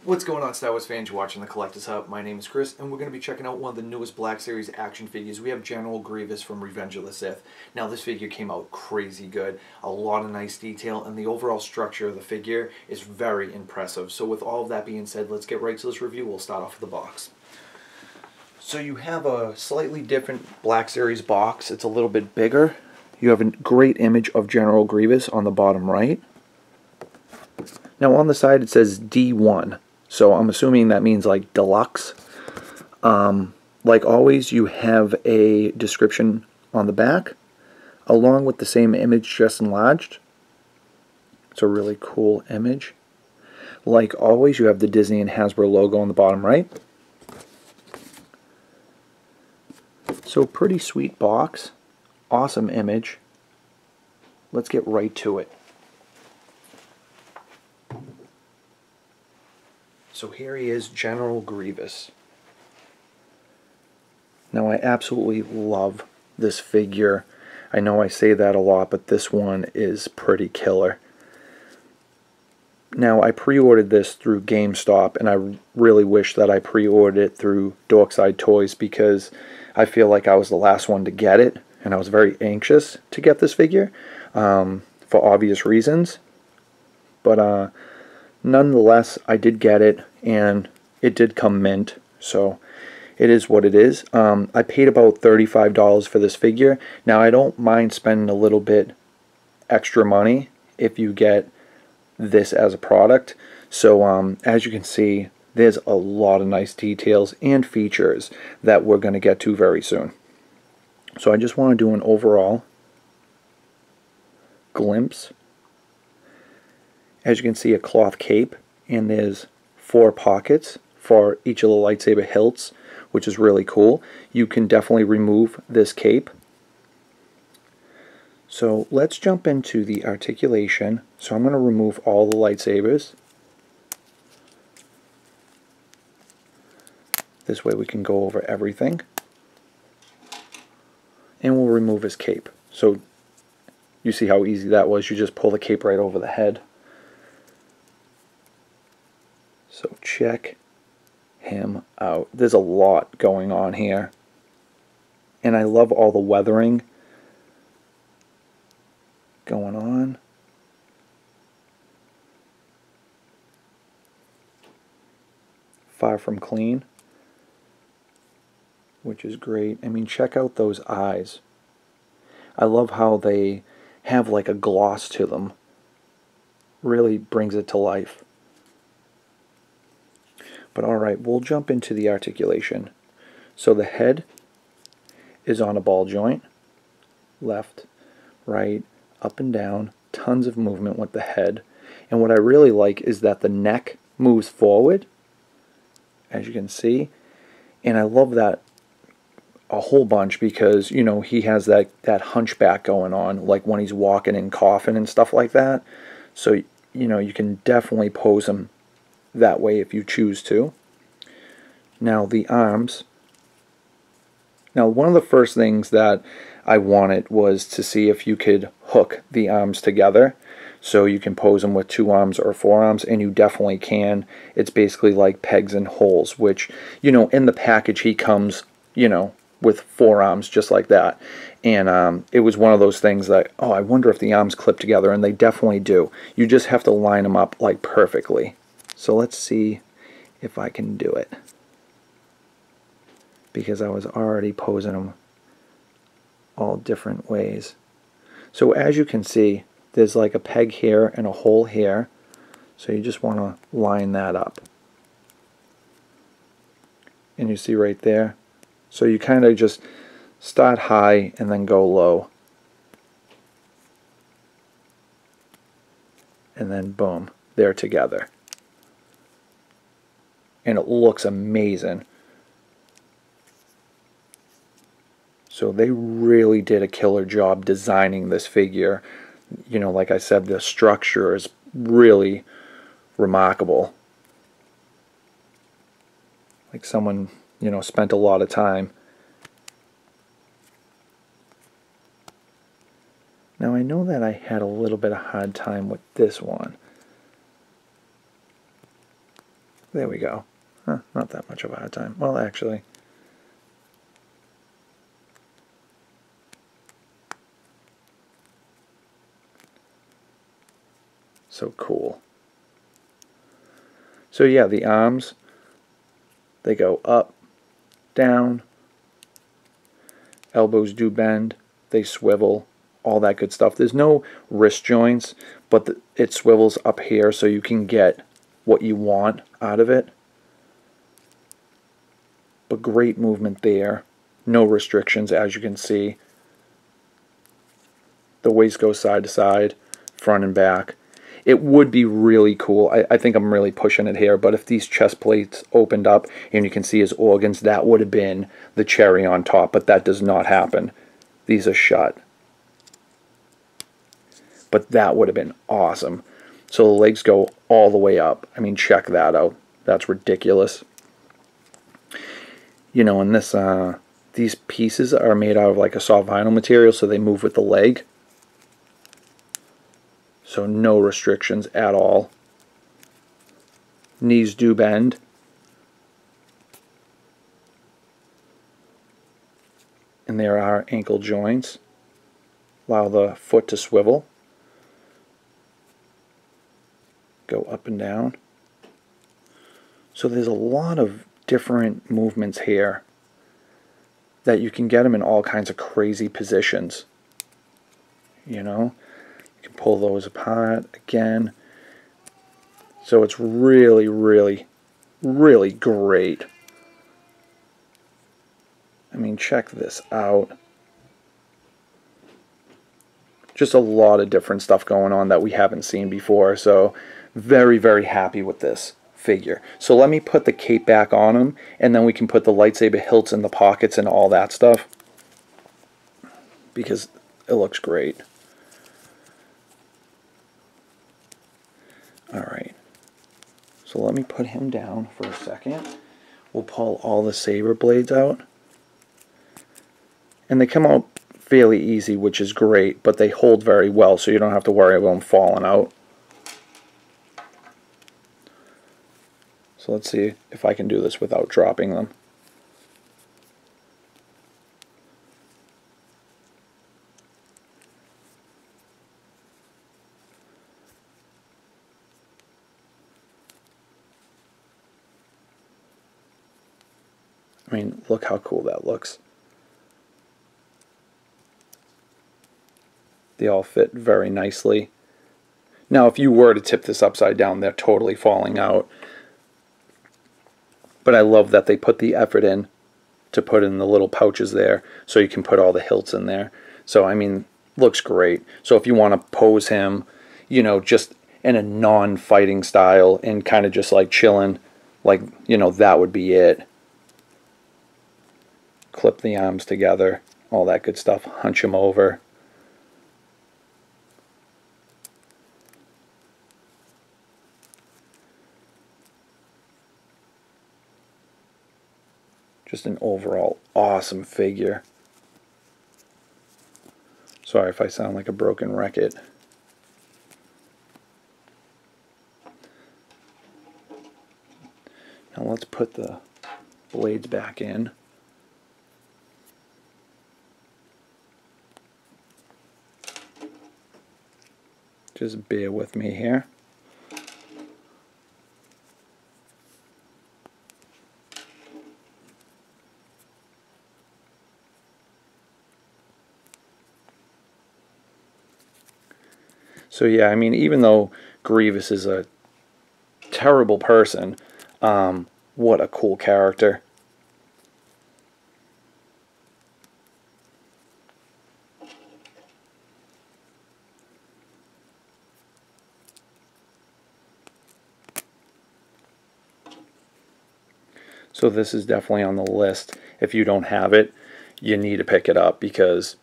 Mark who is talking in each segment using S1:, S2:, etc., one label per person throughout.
S1: What's going on, Star Wars fans? You're watching the Collector's Hub. My name is Chris, and we're going to be checking out one of the newest Black Series action figures. We have General Grievous from Revenge of the Sith. Now, this figure came out crazy good. A lot of nice detail, and the overall structure of the figure is very impressive. So with all of that being said, let's get right to this review. We'll start off with the box. So you have a slightly different Black Series box. It's a little bit bigger. You have a great image of General Grievous on the bottom right. Now on the side it says D1. So I'm assuming that means like Deluxe. Like always, you have a description on the back, along with the same image just enlarged. It's a really cool image. Like always, you have the Disney and Hasbro logo on the bottom right. So pretty sweet box. Awesome image. Let's get right to it. So here he is, General Grievous. Now I absolutely love this figure. I know I say that a lot, but this one is pretty killer. Now I pre-ordered this through GameStop, and I really wish that I pre-ordered it through Dorkside Toys because I feel like I was the last one to get it, and I was very anxious to get this figure for obvious reasons. But nonetheless, I did get it, and it did come mint, so it is what it is. I paid about $35 for this figure. Now, I don't mind spending a little bit extra money if you get this as a product. So, as you can see, there's a lot of nice details and features that we're going to get to very soon. So I just want to do an overall glimpse. As you can see, a cloth cape, and there's 4 pockets for each of the lightsaber hilts, which is really cool. You can definitely remove this cape. So let's jump into the articulation. So I'm going to remove all the lightsabers. This way we can go over everything. And we'll remove his cape. So you see how easy that was. You just pull the cape right over the head. So check him out. There's a lot going on here. And I love all the weathering going on. Far from clean, which is great. I mean, check out those eyes. I love how they have like a gloss to them. Really brings it to life. But alright, we'll jump into the articulation. So the head is on a ball joint. Left, right, up and down. Tons of movement with the head. And what I really like is that the neck moves forward, as you can see. And I love that a whole bunch because, you know, he has that hunchback going on, like when he's walking and coughing and stuff like that. So, you know, you can definitely pose him that way if you choose to. Now the arms. Now one of the first things that I wanted was to see if you could hook the arms together. So you can pose them with 2 arms or 4 arms, and you definitely can. It's basically like pegs and holes, which, you know, in the package he comes, you know, with 4 arms just like that. And it was one of those things that, oh, I wonder if the arms clip together, and they definitely do. You just have to line them up like perfectly. So let's see if I can do it, because I was already posing them all different ways. So as you can see, there's like a peg here and a hole here, so you just want to line that up. And you see right there, so you kind of just start high and then go low, and then boom, they're together. And it looks amazing. So they really did a killer job designing this figure. You know, like I said, the structure is really remarkable. Like someone, you know, spent a lot of time. Now I know that I had a little bit of hard time with this one. There we go. Huh, not that much of a hard time. Well, actually, so cool. So yeah, the arms, they go up, down, elbows do bend, they swivel, all that good stuff. There's no wrist joints, but it swivels up here so you can get what you want out of it. But great movement there. No restrictions, as you can see. The waist goes side to side, front and back. It would be really cool. I think I'm really pushing it here, but if these chest plates opened up and you can see his organs, that would have been the cherry on top, but that does not happen. These are shut. But that would have been awesome. So the legs go all the way up. I mean, check that out. That's ridiculous. You know, and this these pieces are made out of like a soft vinyl material, so they move with the leg. So no restrictions at all. Knees do bend. And there are ankle joints. Allow the foot to swivel. Go up and down. So there's a lot of different movements here that you can get them in all kinds of crazy positions. You know? You can pull those apart again. So it's really, really, really great. I mean, check this out. Just a lot of different stuff going on that we haven't seen before. So very, very happy with this figure. So let me put the cape back on him, and then we can put the lightsaber hilts in the pockets and all that stuff, because it looks great. Alright, so let me put him down for a second. We'll pull all the saber blades out. And they come out fairly easy, which is great, but they hold very well, so you don't have to worry about them falling out. So let's see if I can do this without dropping them. I mean, look how cool that looks. They all fit very nicely. Now, if you were to tip this upside down, they're totally falling out. But I love that they put the effort in to put in the little pouches there, so you can put all the hilts in there. So, I mean, looks great. So if you want to pose him, you know, just in a non-fighting style and kind of just like chilling, like, you know, that would be it. Clip the arms together, all that good stuff. Hunch him over. Just an overall awesome figure. Sorry if I sound like a broken record. Now let's put the blades back in. Just bear with me here. So yeah, I mean, even though Grievous is a terrible person, what a cool character. So this is definitely on the list. If you don't have it, you need to pick it up, because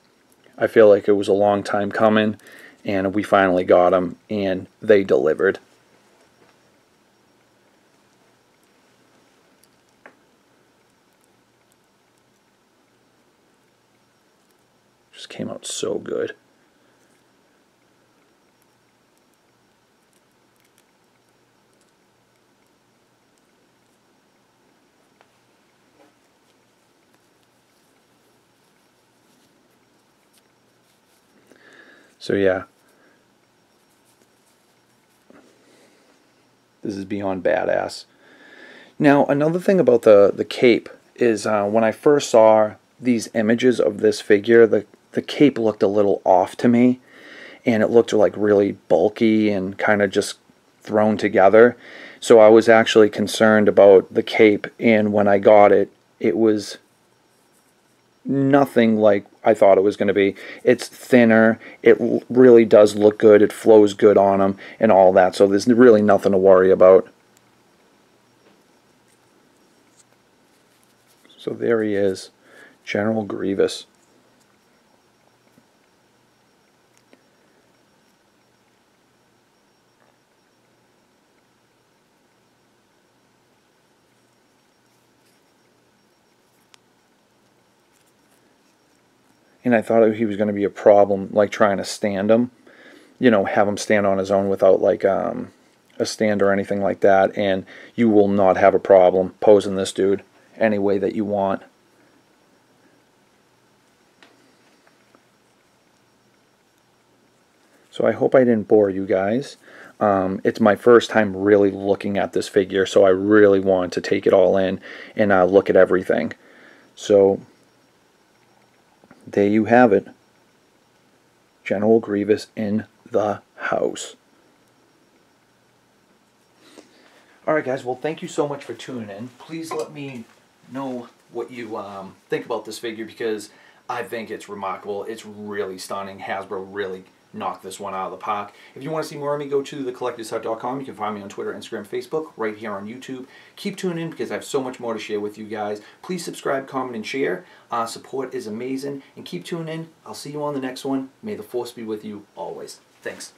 S1: I feel like it was a long time coming, and we finally got them, and they delivered. Just came out so good. So yeah, this is beyond badass. Now another thing about the cape is when I first saw these images of this figure, the cape looked a little off to me, and it looked like really bulky and kind of just thrown together. So I was actually concerned about the cape, and when I got it, it was nothing like I thought it was going to be. It's thinner, it really does look good, it flows good on him and all that, so there's really nothing to worry about. So there he is, General Grievous. And I thought he was going to be a problem, like trying to stand him, you know, have him stand on his own without like a stand or anything like that, and you will not have a problem posing this dude any way that you want. So I hope I didn't bore you guys. It's my first time really looking at this figure, so I really want to take it all in and look at everything. So there you have it. General Grievous in the house. Alright guys, well thank you so much for tuning in. Please let me know what you think about this figure, because I think it's remarkable. It's really stunning. Hasbro really knocked this one out of the park. If you want to see more of me, go to thecollectorshut.com. You can find me on Twitter, Instagram, Facebook, right here on YouTube. Keep tuning in because I have so much more to share with you guys. Please subscribe, comment, and share. Support is amazing. And keep tuning in. I'll see you on the next one. May the force be with you always. Thanks.